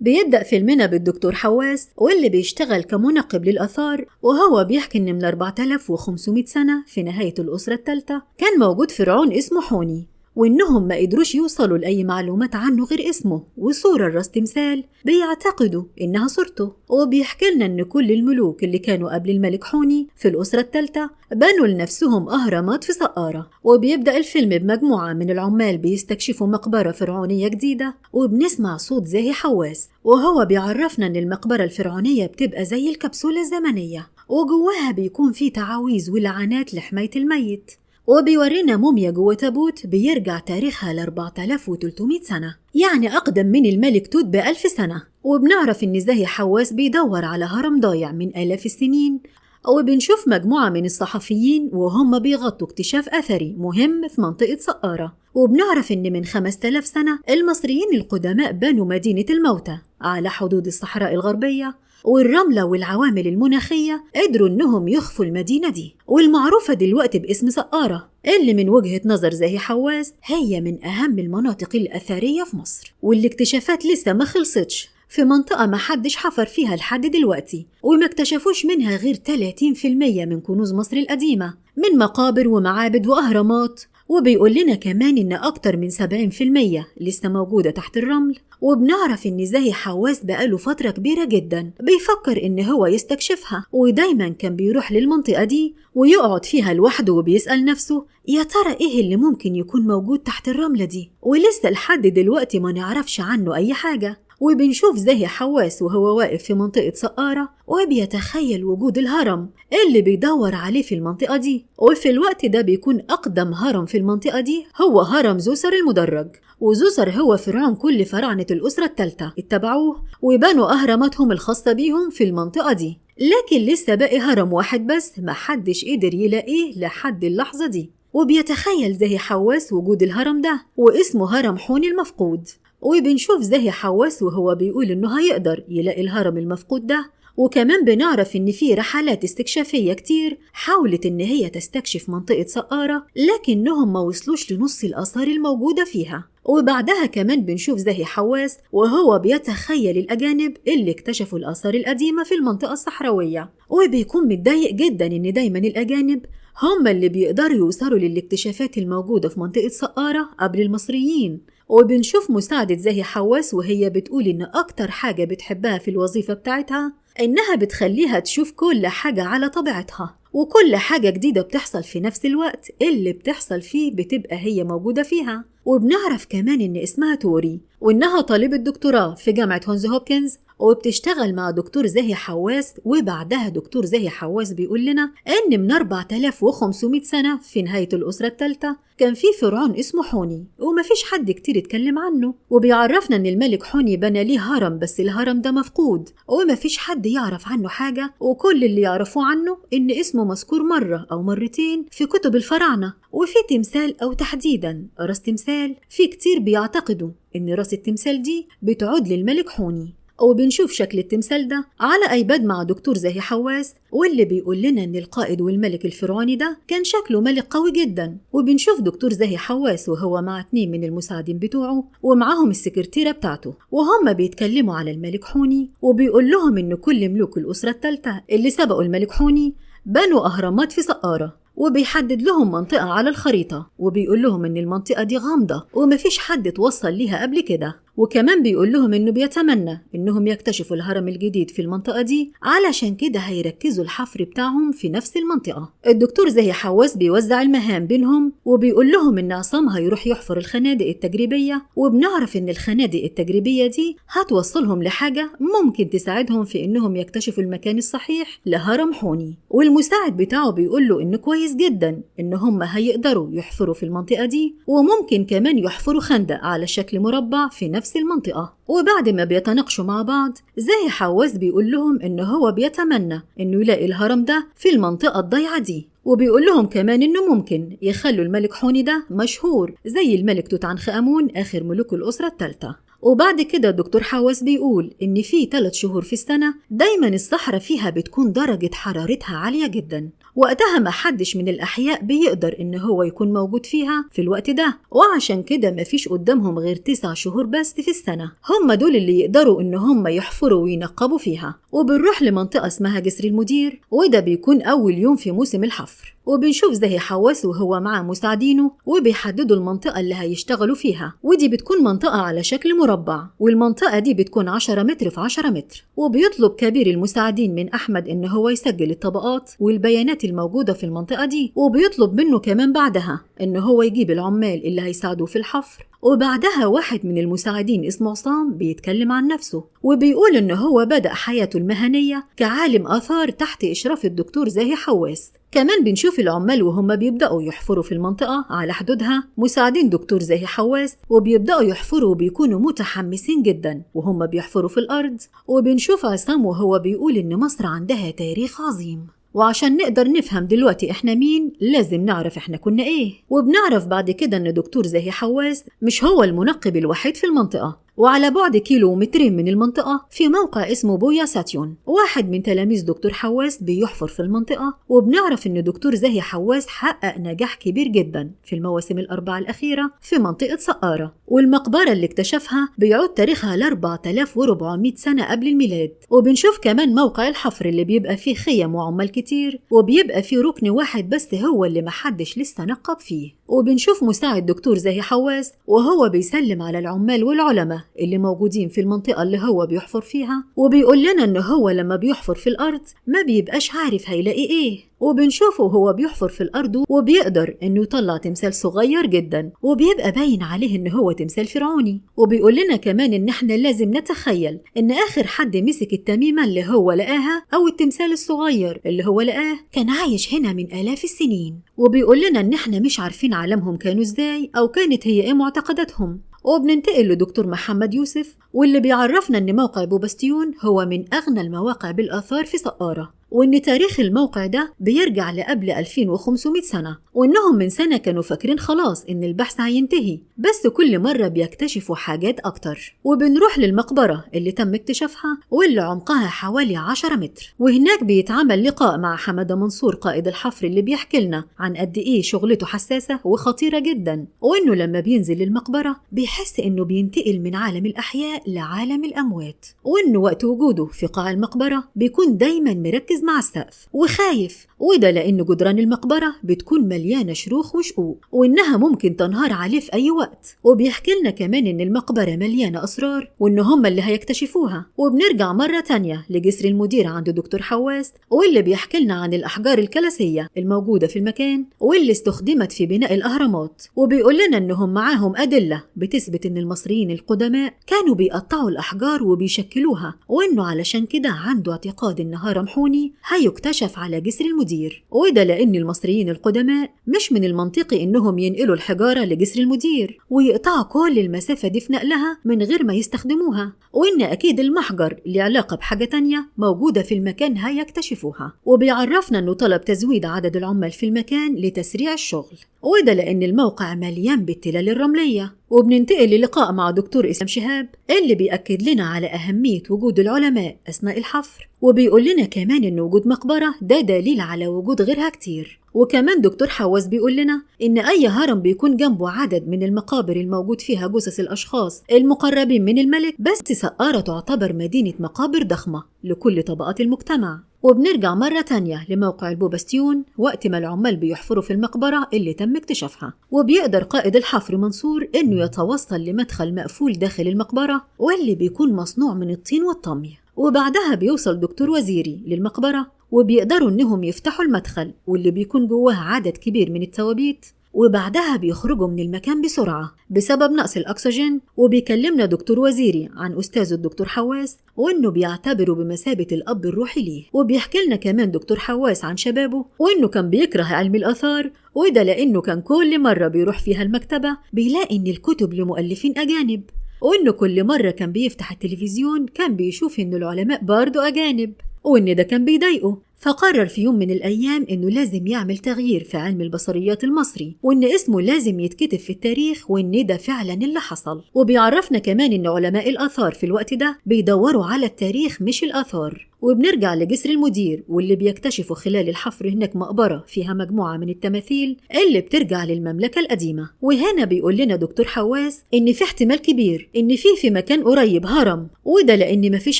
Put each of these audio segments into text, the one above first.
بيبدأ فيلمنا بالدكتور حواس واللي بيشتغل كمنقب للآثار، وهو بيحكي إن من 4500 سنة في نهاية الأسرة الثالثة كان موجود فرعون اسمه حوني، وإنهم ما قدروش يوصلوا لأي معلومات عنه غير اسمه وصورة راس تمثال بيعتقدوا إنها صورته. وبيحكي لنا إن كل الملوك اللي كانوا قبل الملك حوني في الأسرة الثالثة بنوا لنفسهم أهرامات في سقارة. وبيبدأ الفيلم بمجموعة من العمال بيستكشفوا مقبرة فرعونية جديدة، وبنسمع صوت زاهي حواس وهو بيعرفنا إن المقبرة الفرعونية بتبقى زي الكبسولة الزمنية، وجواها بيكون في تعاويذ ولعنات لحماية الميت. وبيورينا موميا جوه تابوت بيرجع تاريخها ل 4300 سنة، يعني أقدم من الملك توت ب1000 سنة. وبنعرف إن زاهي حواس بيدور على هرم ضايع من آلاف السنين. وبنشوف مجموعة من الصحفيين وهم بيغطوا اكتشاف أثري مهم في منطقة سقارة. وبنعرف إن من 5000 سنة المصريين القدماء بنوا مدينة الموتى على حدود الصحراء الغربية، والرملة والعوامل المناخية قدروا إنهم يخفوا المدينة دي، والمعروفة دلوقتي باسم سقارة، اللي من وجهة نظر زاهي حواس هي من أهم المناطق الأثرية في مصر، والاكتشافات لسه ما خلصتش في منطقة ما حدش حفر فيها لحد دلوقتي، وما اكتشفوش منها غير 30% من كنوز مصر القديمة من مقابر ومعابد وأهرامات. وبيقول لنا كمان إن أكتر من 70% لسه موجودة تحت الرمل. وبنعرف إن زاهي حواس بقاله فترة كبيرة جدا بيفكر إن هو يستكشفها، ودايما كان بيروح للمنطقة دي ويقعد فيها لوحده وبيسأل نفسه يا ترى إيه اللي ممكن يكون موجود تحت الرملة دي، ولسه لحد دلوقتي ما نعرفش عنه أي حاجة. وبنشوف زاهي حواس وهو واقف في منطقة سقارة وبيتخيل وجود الهرم اللي بيدور عليه في المنطقة دي. وفي الوقت ده بيكون أقدم هرم في المنطقة دي هو هرم زوسر المدرج. وزوسر هو فرعون كل فراعنة الأسرة الثالثة اتبعوه وبنوا أهراماتهم الخاصة بيهم في المنطقة دي، لكن لسه باقي هرم واحد بس محدش قدر يلاقيه لحد اللحظة دي. وبيتخيل زاهي حواس وجود الهرم ده واسمه هرم حوني المفقود. وبنشوف زاهي حواس وهو بيقول إنه هيقدر يلاقي الهرم المفقود ده. وكمان بنعرف إن في رحلات استكشافية كتير حاولت إن هي تستكشف منطقة سقارة، لكنهم ما وصلوش لنص الآثار الموجودة فيها. وبعدها كمان بنشوف زاهي حواس وهو بيتخيل الأجانب اللي اكتشفوا الآثار القديمة في المنطقة الصحراوية، وبيكون متضايق جدا إن دايما الأجانب هم اللي بيقدروا يوصلوا للاكتشافات الموجودة في منطقة سقارة قبل المصريين. وبنشوف مساعدة زاهي حواس وهي بتقول إن أكتر حاجة بتحبها في الوظيفة بتاعتها إنها بتخليها تشوف كل حاجة على طبيعتها، وكل حاجة جديدة بتحصل في نفس الوقت اللي بتحصل فيه بتبقى هي موجودة فيها. وبنعرف كمان إن اسمها توري وإنها طالبة دكتوراه في جامعة هونز هوبكنز، وبتشتغل مع دكتور زاهي حواس. وبعدها دكتور زاهي حواس بيقول لنا إن من 4500 سنة في نهاية الأسرة الثالثة كان في فرعون اسمه حوني ومفيش حد كتير اتكلم عنه. وبيعرفنا إن الملك حوني بنى ليه هرم، بس الهرم ده مفقود ومفيش حد يعرف عنه حاجة، وكل اللي يعرفوه عنه إن اسمه مذكور مرة أو مرتين في كتب الفراعنة. وفي تمثال أو تحديدا راس تمثال في كتير بيعتقدوا إن راس التمثال دي بتعود للملك حوني. وبنشوف شكل التمثال ده على ايباد مع دكتور زاهي حواس، واللي بيقول لنا ان القائد والملك الفرعوني ده كان شكله ملك قوي جدا. وبنشوف دكتور زاهي حواس وهو مع 2 من المساعدين بتوعه ومعاهم السكرتيرة بتاعته، وهم بيتكلموا على الملك حوني. وبيقول لهم ان كل ملوك الأسرة الثالثة اللي سبقوا الملك حوني بنوا أهرامات في سقارة، وبيحدد لهم منطقة على الخريطة، وبيقول لهم إن المنطقة دي غامضة ومفيش حد توصل ليها قبل كده. وكمان بيقول لهم إنه بيتمنى إنهم يكتشفوا الهرم الجديد في المنطقة دي، علشان كده هيركزوا الحفر بتاعهم في نفس المنطقة. الدكتور زاهي حواس بيوزع المهام بينهم، وبيقول لهم إن عصام هيروح يحفر الخنادق التجريبية، وبنعرف إن الخنادق التجريبية دي هتوصلهم لحاجة ممكن تساعدهم في إنهم يكتشفوا المكان الصحيح لهرم حوني. والمساعد بتاعه بيقول له إنه كويس جدا إن هم هيقدروا يحفروا في المنطقة دي، وممكن كمان يحفروا خندق على شكل مربع في نفس المنطقة. وبعد ما بيتناقشوا مع بعض زاهي حواس بيقول لهم إنه هو بيتمنى إنه يلاقي الهرم ده في المنطقة الضيعة دي. وبيقول لهم كمان إنه ممكن يخلوا الملك حوني ده مشهور زي الملك توت عنخ آمون آخر ملوك الأسرة الثالثة. وبعد كده الدكتور حواس بيقول إن في 3 شهور في السنة دايما الصحراء فيها بتكون درجة حرارتها عالية جدا، وقتها محدش من الأحياء بيقدر إن هو يكون موجود فيها في الوقت ده، وعشان كده مفيش قدامهم غير 9 شهور بس في السنة هم دول اللي يقدروا إن هم يحفروا وينقبوا فيها. وبنروح لمنطقة اسمها جسر المدير، وده بيكون أول يوم في موسم الحفر، وبنشوف زاهي حواس وهو مع مساعدينه وبيحددوا المنطقة اللي هيشتغلوا فيها، ودي بتكون منطقة على شكل مربع، والمنطقة دي بتكون 10 متر في 10 متر. وبيطلب كبير المساعدين من أحمد إن هو يسجل الطبقات والبيانات الموجودة في المنطقة دي، وبيطلب منه كمان بعدها إن هو يجيب العمال اللي هيساعدوه في الحفر. وبعدها واحد من المساعدين اسمه عصام بيتكلم عن نفسه وبيقول إن هو بدأ حياته المهنية كعالم آثار تحت إشراف الدكتور زاهي حواس. كمان بنشوف العمال وهم بيبدأوا يحفروا في المنطقة على حدودها مساعدين دكتور زاهي حواس، وبيبدأوا يحفروا وبيكونوا متحمسين جدا وهم بيحفروا في الأرض. وبنشوف عصام وهو بيقول إن مصر عندها تاريخ عظيم، وعشان نقدر نفهم دلوقتي احنا مين لازم نعرف احنا كنا ايه. وبنعرف بعد كده ان دكتور زاهي حواس مش هو المنقب الوحيد في المنطقة، وعلى بعد 2 كيلو من المنطقة في موقع اسمه بويا ساتيون واحد من تلاميذ دكتور حواس بيحفر في المنطقة. وبنعرف ان دكتور زاهي حواس حقق نجاح كبير جدا في المواسم ال4 الأخيرة في منطقة سقارة، والمقبرة اللي اكتشفها بيعود تاريخها ل 4400 سنة قبل الميلاد. وبنشوف كمان موقع الحفر اللي بيبقى فيه خيم وعمال كتير، وبيبقى فيه ركن واحد بس هو اللي محدش لسه نقب فيه. وبنشوف مساعد دكتور زاهي حواس وهو بيسلم على العمال والعلماء اللي موجودين في المنطقة اللي هو بيحفر فيها، وبيقول لنا إن هو لما بيحفر في الأرض ما بيبقاش عارف هيلاقي إيه. وبنشوفه وهو بيحفر في الأرض وبيقدر إنه يطلع تمثال صغير جدا وبيبقى باين عليه إن هو تمثال فرعوني. وبيقول لنا كمان إن إحنا لازم نتخيل إن آخر حد مسك التميمة اللي هو لقاها أو التمثال الصغير اللي هو لقاه كان عايش هنا من آلاف السنين. وبيقول لنا إن إحنا مش عارفين عالمهم كانوا إزاي أو كانت هي إيه معتقداتهم. وبننتقل لدكتور محمد يوسف واللي بيعرفنا إن موقع بوبستيون هو من أغنى المواقع بالآثار في سقارة، وإن تاريخ الموقع ده بيرجع لقبل 2500 سنة، وإنهم من سنة كانوا فاكرين خلاص إن البحث هينتهي، بس كل مرة بيكتشفوا حاجات أكتر. وبنروح للمقبرة اللي تم اكتشافها واللي عمقها حوالي 10 متر، وهناك بيتعمل لقاء مع حمادة منصور قائد الحفر اللي بيحكي لنا عن قد إيه شغلته حساسة وخطيرة جدا، وإنه لما بينزل للمقبرة بيحس إنه بينتقل من عالم الأحياء لعالم الأموات، وإنه وقت وجوده في قاع المقبرة بيكون دايما مركز مع السقف وخايف، وده لأن جدران المقبرة بتكون مليانة شروخ وشقوق وإنها ممكن تنهار عليه في أي وقت. وبيحكي لنا كمان إن المقبرة مليانة أسرار وإن هم اللي هيكتشفوها. وبنرجع مرة تانية لجسر المدير عند دكتور حواس واللي بيحكي لنا عن الأحجار الكلاسية الموجودة في المكان واللي استخدمت في بناء الأهرامات، وبيقول لنا إنهم معاهم أدلة بتثبت إن المصريين القدماء كانوا بيقطعوا الأحجار وبيشكلوها، وإنه علشان كده عنده اعتقاد إن هرم حوني هيكتشف على جسر المدير، وده لأن المصريين القدماء مش من المنطقي إنهم ينقلوا الحجارة لجسر المدير ويقطعوا كل المسافة دي في نقلها من غير ما يستخدموها، وإن أكيد المحجر اللي علاقة بحاجة تانية موجودة في المكان هيكتشفوها. وبيعرفنا إنه طلب تزويد عدد العمال في المكان لتسريع الشغل، وده لأن الموقع مليان بالتلال الرملية. وبننتقل للقاء مع دكتور إسلام شهاب اللي بيأكد لنا على أهمية وجود العلماء أثناء الحفر، وبيقول لنا كمان إن وجود مقبرة ده دليل على وجود غيرها كتير. وكمان دكتور حواس بيقول لنا إن أي هرم بيكون جنبه عدد من المقابر الموجود فيها جثث الأشخاص المقربين من الملك، بس سقارة تعتبر مدينة مقابر ضخمة لكل طبقات المجتمع. وبنرجع مرة تانية لموقع البوبستيون وقت ما العمال بيحفروا في المقبرة اللي تم اكتشافها، وبيقدر قائد الحفر منصور إنه يتوصل لمدخل مقفول داخل المقبرة واللي بيكون مصنوع من الطين والطمي. وبعدها بيوصل دكتور وزيري للمقبرة وبيقدروا إنهم يفتحوا المدخل واللي بيكون جواه عدد كبير من التوابيت، وبعدها بيخرجوا من المكان بسرعة بسبب نقص الأكسجين. وبيكلمنا دكتور وزيري عن أستاذه الدكتور حواس وإنه بيعتبره بمثابة الأب الروحي ليه. وبيحكي لنا كمان دكتور حواس عن شبابه وإنه كان بيكره علم الآثار، وده لأنه كان كل مرة بيروح فيها المكتبة بيلاقي إن الكتب لمؤلفين أجانب، وإنه كل مرة كان بيفتح التلفزيون كان بيشوف إن العلماء برضو أجانب، وإن ده كان بيضايقه، فقرر في يوم من الأيام إنه لازم يعمل تغيير في علم البصريات المصري، وإن اسمه لازم يتكتب في التاريخ، وإن ده فعلا اللي حصل. وبيعرفنا كمان إن علماء الآثار في الوقت ده بيدوروا على التاريخ مش الآثار. وبنرجع لجسر المدير، واللي بيكتشفوا خلال الحفر هناك مقبرة فيها مجموعة من التماثيل اللي بترجع للمملكة القديمة. وهنا بيقول لنا دكتور حواس إن في احتمال كبير إن في مكان قريب هرم، وده لأن مفيش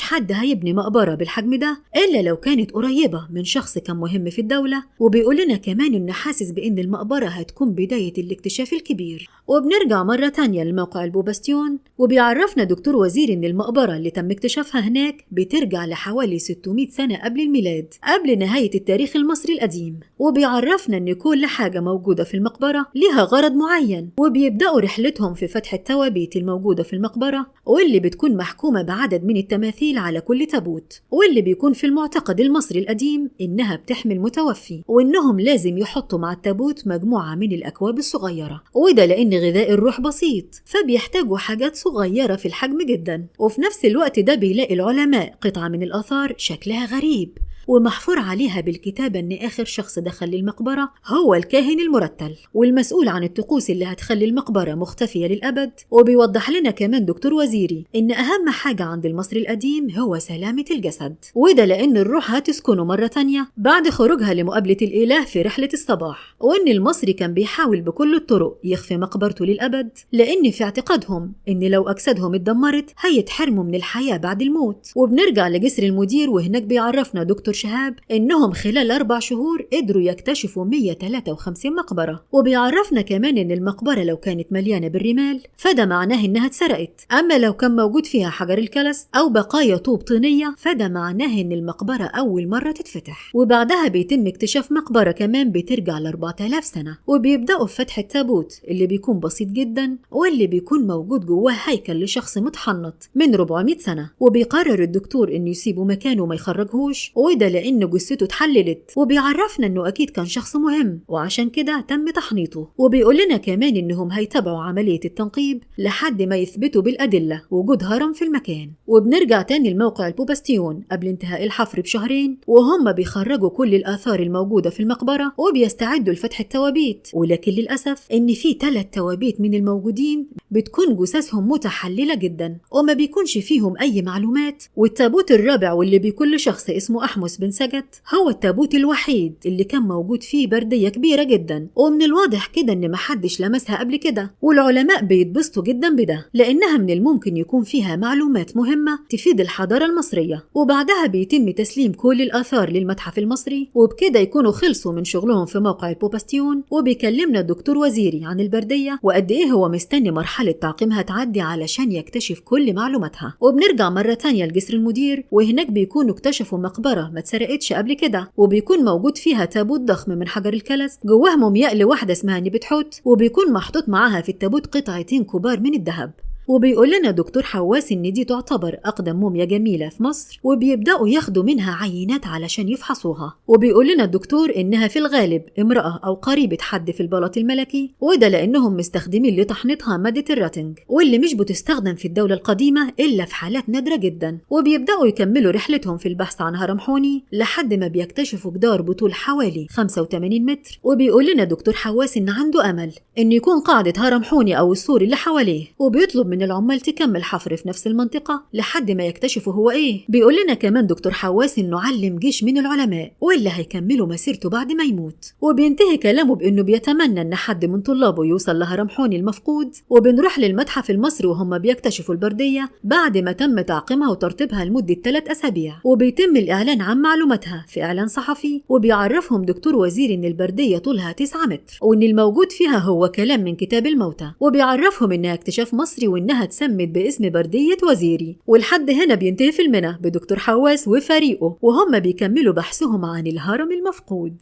حد هيبني مقبرة بالحجم ده إلا لو كانت قريبة من شخص كان مهم في الدولة. وبيقول لنا كمان إن حاسس بإن المقبرة هتكون بداية الاكتشاف الكبير. وبنرجع مرة تانية لموقع البوباستيون، وبيعرفنا دكتور وزير إن المقبرة اللي تم اكتشافها هناك بترجع لحوالي 600 سنة قبل الميلاد، قبل نهاية التاريخ المصري القديم. وبيعرفنا إن كل حاجة موجودة في المقبرة ليها غرض معين. وبيبدأوا رحلتهم في فتح التوابيت الموجودة في المقبرة، واللي بتكون محكومة بعدد من التماثيل على كل تابوت، واللي بيكون في المعتقد المصري القديم إنها بتحمل متوفي، وإنهم لازم يحطوا مع التابوت مجموعة من الأكواب الصغيرة، وده لأن غذاء الروح بسيط، فبيحتاجوا حاجات صغيرة في الحجم جدا. وفي نفس الوقت ده بيلاقي العلماء قطعة من الآثار شكلها غريب، ومحفور عليها بالكتابة إن آخر شخص دخل للمقبرة هو الكاهن المرتل، والمسؤول عن الطقوس اللي هتخلي المقبرة مختفية للأبد. وبيوضح لنا كمان دكتور وزيري إن أهم حاجة عند المصري القديم هو سلامة الجسد، وده لأن الروح هتسكنه مرة تانية بعد خروجها لمقابلة الإله في رحلة الصباح. وإن المصري كان بيحاول بكل الطرق يخفي مقبرته للأبد، لأن في اعتقادهم إن لو أجسادهم اتدمرت هيتحرموا من الحياة بعد الموت. وبنرجع لجسر المدير، وهناك بيعرفنا دكتور شهاب إنهم خلال 4 شهور قدروا يكتشفوا 153 مقبرة. وبيعرفنا كمان إن المقبرة لو كانت مليانة بالرمال فده معناه إنها اتسرقت، أما لو كان موجود فيها حجر الكلس أو بقايا طوب طينية فده معناه إن المقبرة أول مرة تتفتح. وبعدها بيتم اكتشاف مقبرة كمان بترجع ل 4000 سنة، وبيبدأوا في فتح التابوت اللي بيكون بسيط جدا، واللي بيكون موجود جواه هيكل لشخص متحنط من 400 سنة. وبيقرر الدكتور إنه يسيبه مكانه وما يخرجهوش، وده لأن جثته اتحللت. وبيعرفنا إنه أكيد كان شخص مهم وعشان كده تم تحنيطه. وبيقول لنا كمان إنهم هيتابعوا عملية التنقيب لحد ما يثبتوا بالأدلة وجود هرم في المكان. وبنرجع تاني لموقع البوباستيون قبل انتهاء الحفر بشهرين، وهم بيخرجوا كل الآثار الموجودة في المقبرة وبيستعدوا لفتح التوابيت. ولكن للأسف إن في 3 توابيت من الموجودين بتكون جثثهم متحللة جدا وما بيكونش فيهم أي معلومات. والتابوت الرابع واللي بيكون لشخص اسمه أحمس بن سجد هو التابوت الوحيد اللي كان موجود فيه بردية كبيرة جدا، ومن الواضح كده إن محدش لمسها قبل كده. والعلماء بيتبسطوا جدا بده لأنها من الممكن يكون فيها معلومات مهمة تفيد الحضارة المصرية. وبعدها بيتم تسليم كل الآثار للمتحف المصري، وبكده يكونوا خلصوا من شغلهم في موقع البوباستيون. وبيكلمنا الدكتور وزيري عن البردية وقد إيه هو مستني مرحلة تعقيمها تعدي علشان يكتشف كل معلوماتها. وبنرجع مرة تانية لجسر المدير، وهناك بيكونوا اكتشفوا مقبرة ما اتسرقتش قبل كده، وبيكون موجود فيها تابوت ضخم من حجر الكلس جواه مومياء لواحدة اسمها نبتحوت، وبيكون محطوط معاها في التابوت قطعتين كبار من الذهب. وبيقول لنا دكتور حواس إن دي تعتبر أقدم موميا جميلة في مصر، وبيبدأوا ياخدوا منها عينات علشان يفحصوها. وبيقول لنا الدكتور إنها في الغالب امرأة أو قريبة حد في البلاط الملكي، وده لأنهم مستخدمين لتحنيطها مادة الراتنج، واللي مش بتستخدم في الدولة القديمة إلا في حالات نادرة جدا. وبيبدأوا يكملوا رحلتهم في البحث عن هرم حوني لحد ما بيكتشفوا جدار بطول حوالي 85 متر. وبيقول لنا دكتور حواس إن عنده أمل إن يكون قاعدة هرم حوني أو السور اللي حواليه، وبيطلب من العمال تكمل حفر في نفس المنطقة لحد ما يكتشفوا هو إيه. بيقول لنا كمان دكتور حواس إنه علم جيش من العلماء واللي هيكملوا مسيرته بعد ما يموت. وبينتهي كلامه بإنه بيتمنى إن حد من طلابه يوصل لهرم حوني المفقود. وبنروح للمتحف المصري وهم بيكتشفوا البردية بعد ما تم تعقيمها وترتيبها لمدة 3 أسابيع، وبيتم الإعلان عن معلوماتها في إعلان صحفي. وبيعرفهم دكتور وزير إن البردية طولها 9 متر، وإن الموجود فيها هو كلام من كتاب الموتى. وبيعرفهم إنها اكتشاف مصري وإنها اتسمت باسم بردية وزيري. ولحد هنا بينتهي فيلمنا بدكتور حواس وفريقه وهم بيكملوا بحثهم عن الهرم المفقود.